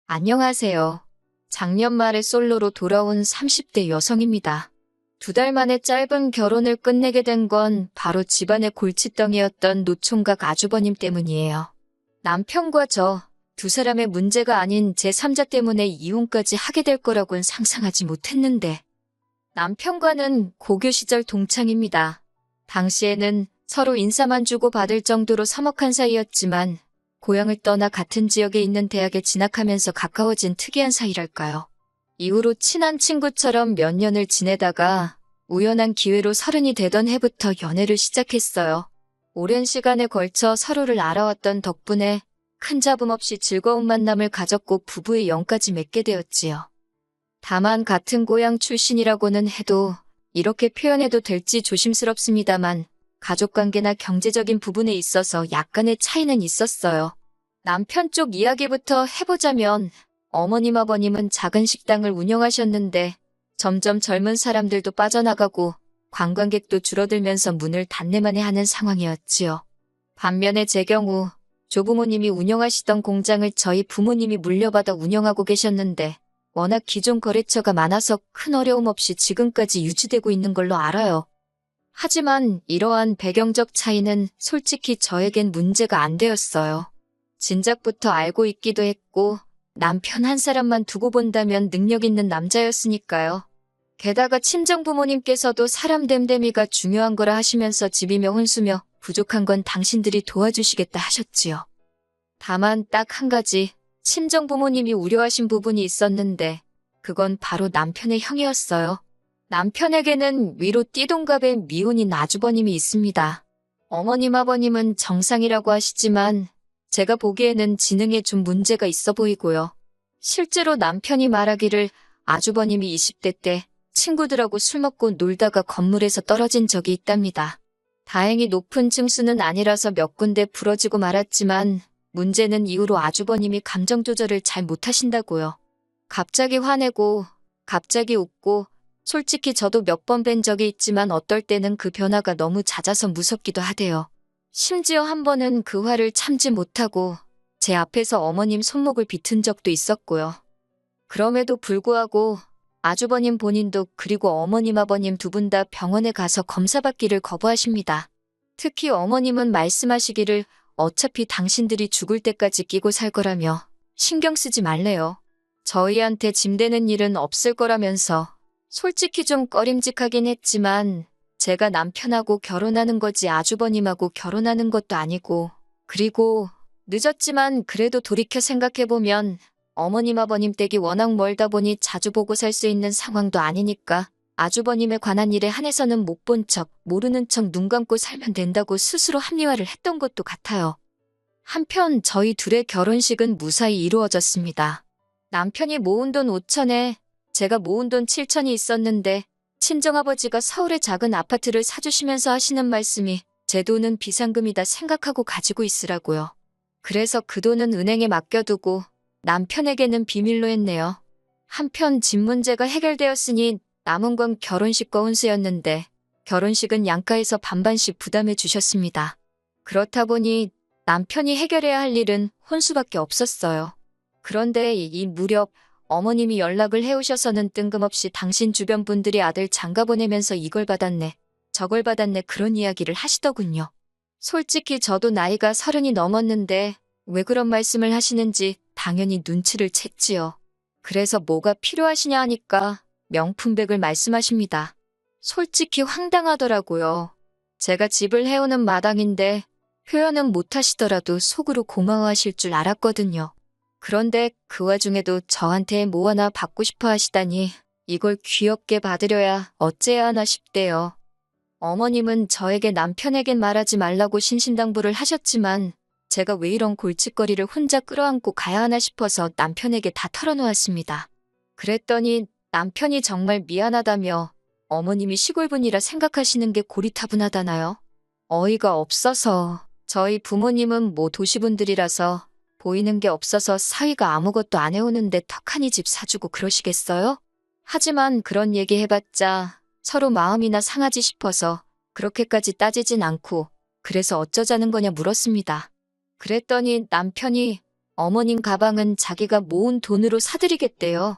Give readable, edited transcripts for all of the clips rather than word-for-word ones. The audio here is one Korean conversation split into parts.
안녕하세요. 작년 말에 솔로로 돌아온 30대 여성입니다. 2달 만에 짧은 결혼을 끝내게 된 건 바로 집안의 골칫덩이였던 노총각 아주버님 때문이에요. 남편과 저, 두 사람의 문제가 아닌 제3자 때문에 이혼까지 하게 될 거라곤 상상하지 못했는데. 남편과는 고교 시절 동창입니다. 당시에는 서로 인사만 주고 받을 정도로 서먹한 사이였지만 고향을 떠나 같은 지역에 있는 대학에 진학하면서 가까워진 특이한 사이랄까요. 이후로 친한 친구처럼 몇 년을 지내다가 우연한 기회로 30이 되던 해부터 연애를 시작했어요. 오랜 시간에 걸쳐 서로를 알아왔던 덕분에 큰 잡음 없이 즐거운 만남을 가졌고 부부의 영까지 맺게 되었지요. 다만 같은 고향 출신이라고는 해도 이렇게 표현해도 될지 조심스럽습니다만 가족관계나 경제적인 부분에 있어서 약간의 차이는 있었어요. 남편 쪽 이야기부터 해보자면 어머님 아버님은 작은 식당을 운영하셨는데 점점 젊은 사람들도 빠져나가고 관광객도 줄어들면서 문을 닫네만에 하는 상황이었지요. 반면에 제 경우 조부모님이 운영하시던 공장을 저희 부모님이 물려받아 운영하고 계셨는데 워낙 기존 거래처가 많아서 큰 어려움 없이 지금까지 유지되고 있는 걸로 알아요. 하지만 이러한 배경적 차이는 솔직히 저에겐 문제가 안 되었어요. 진작부터 알고 있기도 했고 남편 한 사람만 두고 본다면 능력 있는 남자였으니까요. 게다가 친정부모님께서도 사람 됨됨이가 중요한 거라 하시면서 집이며 혼수며 부족한 건 당신들이 도와주시겠다 하셨지요. 다만 딱 한 가지 친정부모님이 우려하신 부분이 있었는데 그건 바로 남편의 형이었어요. 남편에게는 위로 띠동갑의 미혼인 아주버님이 있습니다. 어머님 아버님은 정상이라고 하시지만 제가 보기에는 지능에 좀 문제가 있어 보이고요. 실제로 남편이 말하기를 아주버님이 20대 때 친구들하고 술 먹고 놀다가 건물에서 떨어진 적이 있답니다. 다행히 높은 층수는 아니라서 몇 군데 부러지고 말았지만 문제는 이후로 아주버님이 감정 조절을 잘 못하신다고요. 갑자기 화내고 갑자기 웃고 솔직히 저도 몇 번 뵌 적이 있지만 어떨 때는 그 변화가 너무 잦아서 무섭기도 하대요. 심지어 한 번은 그 화를 참지 못하고 제 앞에서 어머님 손목을 비튼 적도 있었고요. 그럼에도 불구하고 아주버님 본인도 그리고 어머님 아버님 두 분 다 병원에 가서 검사받기를 거부하십니다. 특히 어머님은 말씀하시기를 어차피 당신들이 죽을 때까지 끼고 살 거라며 신경 쓰지 말래요. 저희한테 짐되는 일은 없을 거라면서 솔직히 좀 꺼림직하긴 했지만 제가 남편하고 결혼하는 거지 아주버님하고 결혼하는 것도 아니고 그리고 늦었지만 그래도 돌이켜 생각해보면 어머님 아버님 댁이 워낙 멀다 보니 자주 보고 살 수 있는 상황도 아니니까 아주버님에 관한 일에 한해서는 못 본 척, 모르는 척 눈 감고 살면 된다고 스스로 합리화를 했던 것도 같아요. 한편 저희 둘의 결혼식은 무사히 이루어졌습니다. 남편이 모은 돈 5천에 제가 모은 돈 7천이 있었는데 친정아버지가 서울에 작은 아파트를 사주시면서 하시는 말씀이 제 돈은 비상금이다 생각하고 가지고 있으라고요. 그래서 그 돈은 은행에 맡겨두고 남편에게는 비밀로 했네요. 한편 집 문제가 해결되었으니 남은 건 결혼식과 혼수였는데 결혼식은 양가에서 반반씩 부담해 주셨습니다. 그렇다 보니 남편이 해결해야 할 일은 혼수밖에 없었어요. 그런데 이 무렵 어머님이 연락을 해오셔서는 뜬금없이 당신 주변 분들이 아들 장가 보내면서 이걸 받았네, 저걸 받았네 그런 이야기를 하시더군요. 솔직히 저도 나이가 30이 넘었는데 왜 그런 말씀을 하시는지 당연히 눈치를 챘지요. 그래서 뭐가 필요하시냐 하니까 명품백을 말씀하십니다. 솔직히 황당하더라고요. 제가 집을 해오는 마당인데 표현은 못하시더라도 속으로 고마워하실 줄 알았거든요. 그런데 그 와중에도 저한테 뭐 하나 받고 싶어 하시다니 이걸 귀엽게 받으려야 어째야 하나 싶대요. 어머님은 저에게 남편에겐 말하지 말라고 신신당부를 하셨지만 제가 왜 이런 골칫거리를 혼자 끌어안고 가야 하나 싶어서 남편에게 다 털어놓았습니다. 그랬더니 남편이 정말 미안하다며 어머님이 시골분이라 생각하시는 게 고리타분하다나요? 어이가 없어서 저희 부모님은 뭐 도시분들이라서 보이는 게 없어서 사위가 아무것도 안 해오는데 턱하니 집 사주고 그러시겠어요? 하지만 그런 얘기 해봤자 서로 마음이나 상하지 싶어서 그렇게까지 따지진 않고 그래서 어쩌자는 거냐 물었습니다. 그랬더니 남편이 어머님 가방은 자기가 모은 돈으로 사드리겠대요.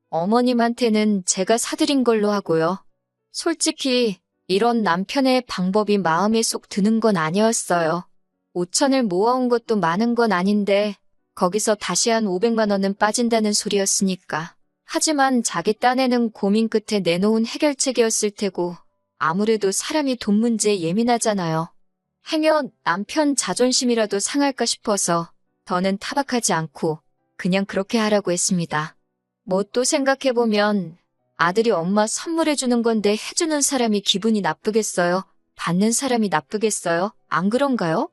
어머님한테는 제가 사드린 걸로 하고요. 솔직히 이런 남편의 방법이 마음에 쏙 드는 건 아니었어요. 5천을 모아온 것도 많은 건 아닌데 거기서 다시 한 500만 원은 빠진다는 소리였으니까. 하지만 자기 딴에는 고민 끝에 내놓은 해결책이었을 테고 아무래도 사람이 돈 문제에 예민하잖아요. 행여 남편 자존심이라도 상할까 싶어서 더는 타박하지 않고 그냥 그렇게 하라고 했습니다. 뭐 또 생각해보면 아들이 엄마 선물해주는 건데 해주는 사람이 기분이 나쁘겠어요? 받는 사람이 나쁘겠어요? 안 그런가요?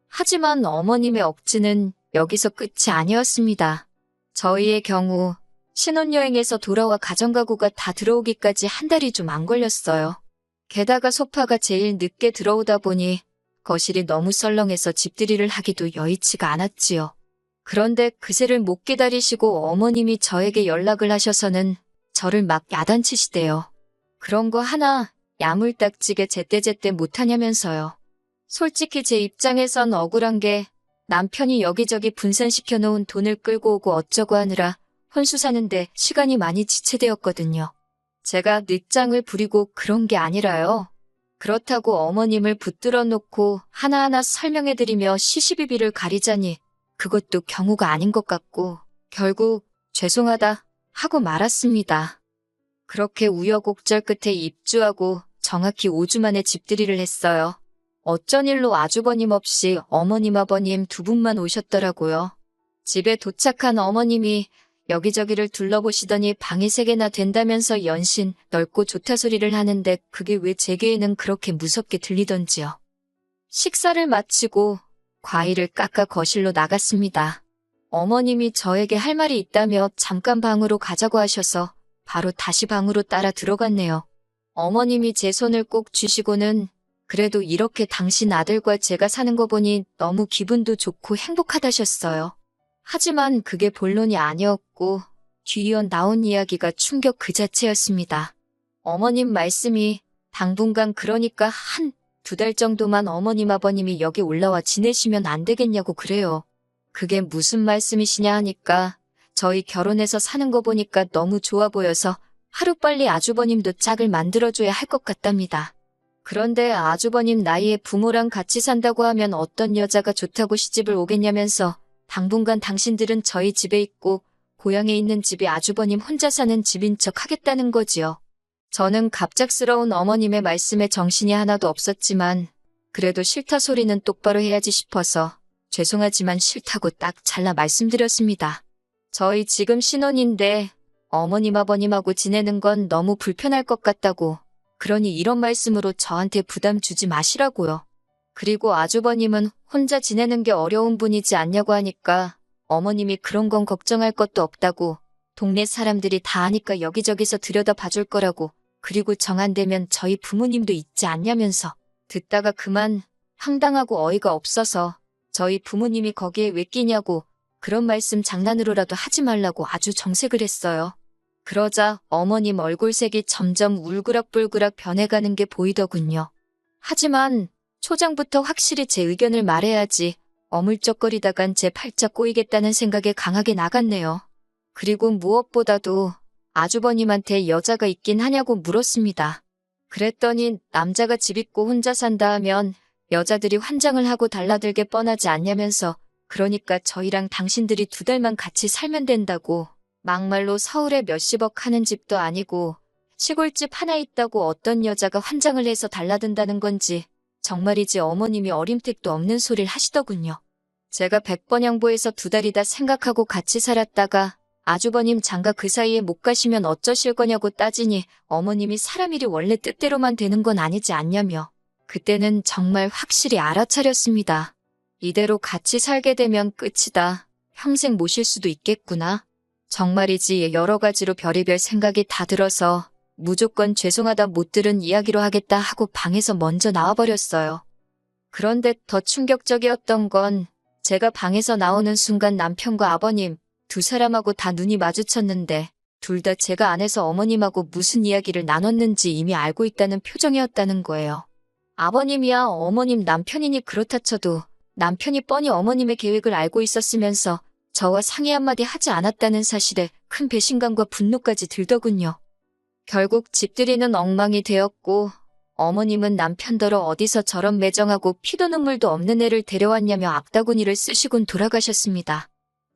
하지만 어머님의 억지는 여기서 끝이 아니었습니다. 저희의 경우 신혼여행에서 돌아와 가정가구가 다 들어오기까지 한 달이 좀 안 걸렸어요. 게다가 소파가 제일 늦게 들어오다 보니 거실이 너무 썰렁해서 집들이를 하기도 여의치가 않았지요. 그런데 그새를 못 기다리시고 어머님이 저에게 연락을 하셔서는 저를 막 야단치시대요. 그런 거 하나 야물딱지게 제때제때 못하냐면서요. 솔직히 제 입장에선 억울한 게 남편이 여기저기 분산시켜 놓은 돈을 끌고 오고 어쩌고 하느라 혼수 사는데 시간이 많이 지체되었거든요. 제가 늦장을 부리고 그런 게 아니라요. 그렇다고 어머님을 붙들어 놓고 하나하나 설명해드리며 시시비비를 가리자니 그것도 경우가 아닌 것 같고 결국 죄송하다 하고 말았습니다. 그렇게 우여곡절 끝에 입주하고 정확히 5주 만에 집들이를 했어요. 어쩐 일로 아주버님 없이 어머님 아버님 두 분만 오셨더라고요. 집에 도착한 어머님이 여기저기를 둘러보시더니 방이 3개나 된다면서 연신 넓고 좋다 소리를 하는데 그게 왜 제 귀에는 그렇게 무섭게 들리던지요. 식사를 마치고 과일을 깎아 거실로 나갔습니다. 어머님이 저에게 할 말이 있다며 잠깐 방으로 가자고 하셔서 바로 다시 방으로 따라 들어갔네요. 어머님이 제 손을 꼭 쥐시고는 그래도 이렇게 당신 아들과 제가 사는 거 보니 너무 기분도 좋고 행복하다셨어요. 하지만 그게 본론이 아니었고 뒤이어 나온 이야기가 충격 그 자체였습니다. 어머님 말씀이 당분간 그러니까 한 2달 정도만 어머님 아버님이 여기 올라와 지내시면 안 되겠냐고 그래요. 그게 무슨 말씀이시냐 하니까 저희 결혼해서 사는 거 보니까 너무 좋아 보여서 하루빨리 아주버님도 짝을 만들어줘야 할 것 같답니다. 그런데 아주버님 나이에 부모랑 같이 산다고 하면 어떤 여자가 좋다고 시집을 오겠냐면서 당분간 당신들은 저희 집에 있고 고향에 있는 집이 아주버님 혼자 사는 집인 척 하겠다는 거지요. 저는 갑작스러운 어머님의 말씀에 정신이 하나도 없었지만 그래도 싫다 소리는 똑바로 해야지 싶어서 죄송하지만 싫다고 딱 잘라 말씀드렸습니다. 저희 지금 신혼인데 어머님 아버님하고 지내는 건 너무 불편할 것 같다고 그러니 이런 말씀으로 저한테 부담 주지 마시라고요. 그리고 아주버님은 혼자 지내는 게 어려운 분이지 않냐고 하니까 어머님이 그런 건 걱정할 것도 없다고 동네 사람들이 다 아니까 여기저기서 들여다 봐줄 거라고 그리고 정 안 되면 저희 부모님도 있지 않냐면서 듣다가 그만 황당하고 어이가 없어서 저희 부모님이 거기에 왜 끼냐고 그런 말씀 장난으로라도 하지 말라고 아주 정색을 했어요. 그러자 어머님 얼굴색이 점점 울그락불그락 변해가는 게 보이더군요. 하지만 초장부터 확실히 제 의견을 말해야지 어물쩍거리다간 제 팔자 꼬이겠다는 생각에 강하게 나갔네요. 그리고 무엇보다도 아주버님한테 여자가 있긴 하냐고 물었습니다. 그랬더니 남자가 집 있고 혼자 산다 하면 여자들이 환장을 하고 달라들게 뻔하지 않냐면서 그러니까 저희랑 당신들이 2달만 같이 살면 된다고 막말로 서울에 몇십억 하는 집도 아니고 시골집 하나 있다고 어떤 여자가 환장을 해서 달라든다는 건지 정말이지 어머님이 어림택도 없는 소리를 하시더군요. 제가 100번 양보해서 2달이다 생각하고 같이 살았다가 아주버님 장가 그 사이에 못 가시면 어쩌실 거냐고 따지니 어머님이 사람 일이 원래 뜻대로만 되는 건 아니지 않냐며 그때는 정말 확실히 알아차렸습니다. 이대로 같이 살게 되면 끝이다. 평생 모실 수도 있겠구나. 정말이지 여러 가지로 별의별 생각이 다 들어서 무조건 죄송하다 못 들은 이야기로 하겠다 하고 방에서 먼저 나와버렸어요. 그런데 더 충격적이었던 건 제가 방에서 나오는 순간 남편과 아버님 2사람하고 다 눈이 마주쳤는데 둘 다 제가 안에서 어머님하고 무슨 이야기를 나눴는지 이미 알고 있다는 표정이었다는 거예요. 아버님이야 어머님 남편이니 그렇다 쳐도 남편이 뻔히 어머님의 계획을 알고 있었으면서 저와 상의 한마디 하지 않았다는 사실에 큰 배신감과 분노까지 들더군요. 결국 집들이는 엉망이 되었고 어머님은 남편더러 어디서 저런 매정하고 피도 눈물도 없는 애를 데려왔냐며 악다구니를 쓰시곤 돌아가셨습니다.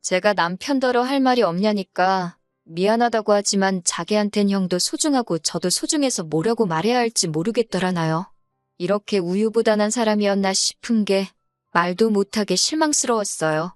제가 남편더러 할 말이 없냐니까 미안하다고 하지만 자기한텐 형도 소중하고 저도 소중해서 뭐라고 말해야 할지 모르겠더라나요. 이렇게 우유부단한 사람이었나 싶은 게 말도 못하게 실망스러웠어요.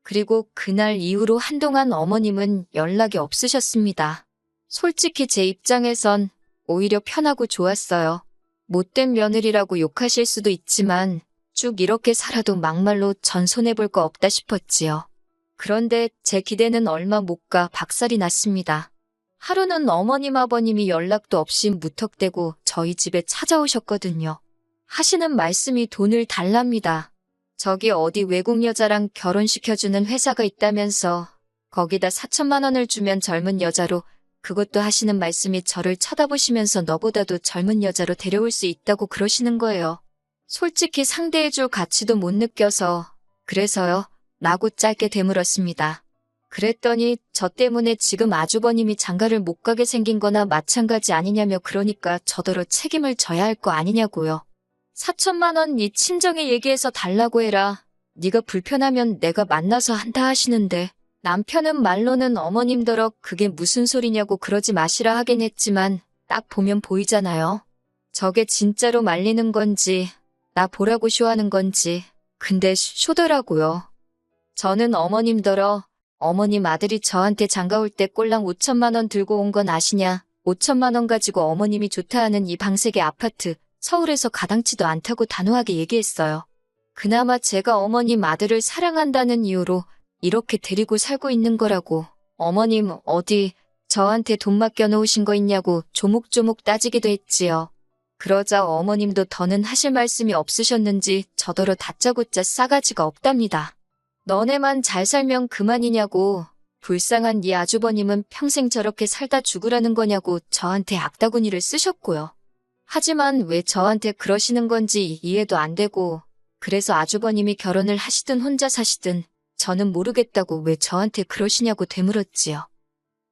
그리고 그날 이후로 한동안 어머님은 연락이 없으셨습니다. 솔직히 제 입장에선 오히려 편하고 좋았어요. 못된 며느리라고 욕하실 수도 있지만 쭉 이렇게 살아도 막말로 전 손해볼 거 없다 싶었지요. 그런데 제 기대는 얼마 못 가 박살이 났습니다. 하루는 어머님 아버님이 연락도 없이 무턱대고 저희 집에 찾아오셨거든요. 하시는 말씀이 돈을 달랍니다. 저기 어디 외국 여자랑 결혼시켜주는 회사가 있다면서 거기다 4천만 원을 주면 젊은 여자로, 그것도 하시는 말씀이 저를 쳐다보시면서 너보다도 젊은 여자로 데려올 수 있다고 그러시는 거예요. 솔직히 상대해줄 가치도 못 느껴서 그래서요 라고 짧게 되물었습니다. 그랬더니 저 때문에 지금 아주버님이 장가를 못 가게 생긴 거나 마찬가지 아니냐며 그러니까 저더러 책임을 져야 할 거 아니냐고요. 4천만 원 네 친정에 얘기해서 달라고 해라. 네가 불편하면 내가 만나서 한다 하시는데 남편은 말로는 어머님더러 그게 무슨 소리냐고 그러지 마시라 하긴 했지만 딱 보면 보이잖아요. 저게 진짜로 말리는 건지 나 보라고 쇼하는 건지. 근데 쇼더라고요. 저는 어머님더러 어머님 아들이 저한테 장가 올 때 꼴랑 5천만 원 들고 온 건 아시냐. 5천만 원 가지고 어머님이 좋다 하는 이 방색의 아파트 서울에서 가당치도 않다고 단호하게 얘기했어요. 그나마 제가 어머님 아들을 사랑한다는 이유로 이렇게 데리고 살고 있는 거라고. 어머님 어디 저한테 돈 맡겨놓으신 거 있냐고 조목조목 따지기도 했지요. 그러자 어머님도 더는 하실 말씀이 없으셨는지 저더러 다짜고짜 싸가지가 없답니다. 너네만 잘 살면 그만이냐고. 불쌍한 네 아주버님은 평생 저렇게 살다 죽으라는 거냐고 저한테 악다구니를 쓰셨고요. 하지만 왜 저한테 그러시는 건지 이해도 안 되고, 그래서 아주버님이 결혼을 하시든 혼자 사시든 저는 모르겠다고 왜 저한테 그러시냐고 되물었지요.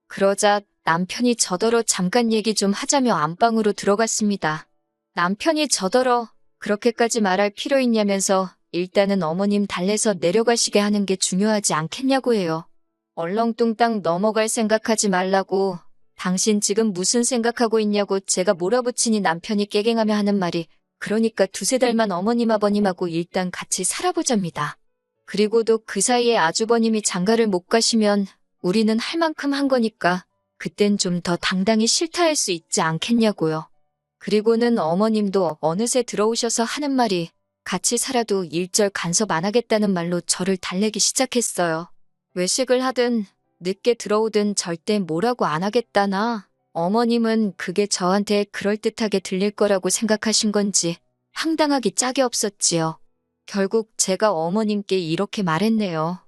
그러자 남편이 저더러 잠깐 얘기 좀 하자며 안방으로 들어갔습니다. 남편이 저더러 그렇게까지 말할 필요 있냐면서 일단은 어머님 달래서 내려가시게 하는 게 중요하지 않겠냐고 해요. 얼렁뚱땅 넘어갈 생각하지 말라고. 당신 지금 무슨 생각하고 있냐고 제가 몰아붙이니 남편이 깨갱하며 하는 말이 그러니까 두세 달만 어머님 아버님하고 일단 같이 살아보자입니다. 그리고도 그 사이에 아주버님이 장가를 못 가시면 우리는 할 만큼 한 거니까 그땐 좀 더 당당히 싫다 할 수 있지 않겠냐고요. 그리고는 어머님도 어느새 들어오셔서 하는 말이 같이 살아도 일절 간섭 안 하겠다는 말로 저를 달래기 시작했어요. 외식을 하든 늦게 들어오든 절대 뭐라고 안 하겠다나. 어머님은 그게 저한테 그럴듯하게 들릴 거라고 생각하신 건지 황당하기 짝이 없었지요. 결국 제가 어머님께 이렇게 말했네요.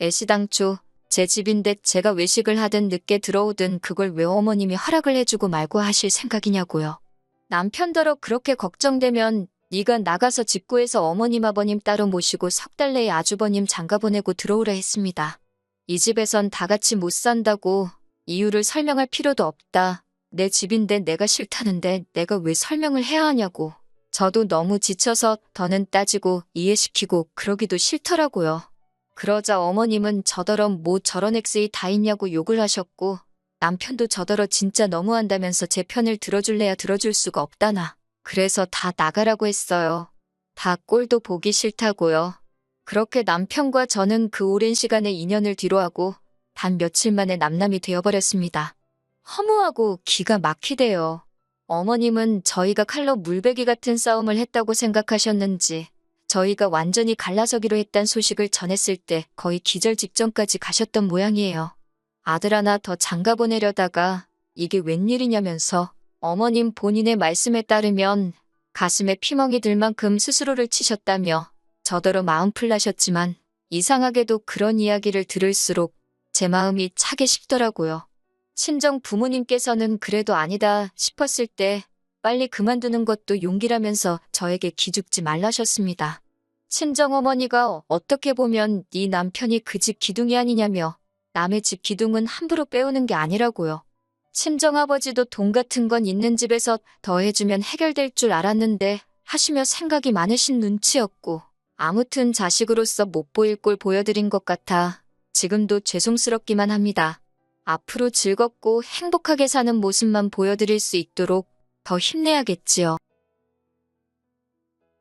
애시당초 제 집인데 제가 외식을 하든 늦게 들어오든 그걸 왜 어머님이 허락을 해주고 말고 하실 생각이냐고요. 남편더러 그렇게 걱정되면 네가 나가서 집 구해서 어머님 아버님 따로 모시고 석 달 내에 아주버님 장가 보내고 들어오라 했습니다. 이 집에선 다 같이 못 산다고. 이유를 설명할 필요도 없다. 내 집인데 내가 싫다는데 내가 왜 설명을 해야 하냐고. 저도 너무 지쳐서 더는 따지고 이해시키고 그러기도 싫더라고요. 그러자 어머님은 저더러 뭐 저런 엑스이 다 있냐고 욕을 하셨고, 남편도 저더러 진짜 너무한다면서 제 편을 들어줄래야 들어줄 수가 없다나. 그래서 다 나가라고 했어요. 다 꼴도 보기 싫다고요. 그렇게 남편과 저는 그 오랜 시간의 인연을 뒤로하고 단 며칠 만에 남남이 되어버렸습니다. 허무하고 기가 막히대요. 어머님은 저희가 칼로 물베기 같은 싸움을 했다고 생각하셨는지 저희가 완전히 갈라서기로 했단 소식을 전했을 때 거의 기절 직전까지 가셨던 모양이에요. 아들 하나 더 장가 보내려다가 이게 웬일이냐면서 어머님 본인의 말씀에 따르면 가슴에 피멍이 들 만큼 스스로를 치셨다며 저더러 마음 풀나셨지만 이상하게도 그런 이야기를 들을수록 제 마음이 차게 식더라고요. 친정 부모님께서는 그래도 아니다 싶었을 때 빨리 그만두는 것도 용기라면서 저에게 기죽지 말라셨습니다. 친정어머니가 어떻게 보면 네 남편이 그 집 기둥이 아니냐며 남의 집 기둥은 함부로 빼오는 게 아니라고요. 친정아버지도 돈 같은 건 있는 집에서 더해주면 해결될 줄 알았는데 하시며 생각이 많으신 눈치였고 아무튼 자식으로서 못 보일 꼴 보여드린 것 같아 지금도 죄송스럽기만 합니다. 앞으로 즐겁고 행복하게 사는 모습만 보여드릴 수 있도록 더 힘내야겠지요.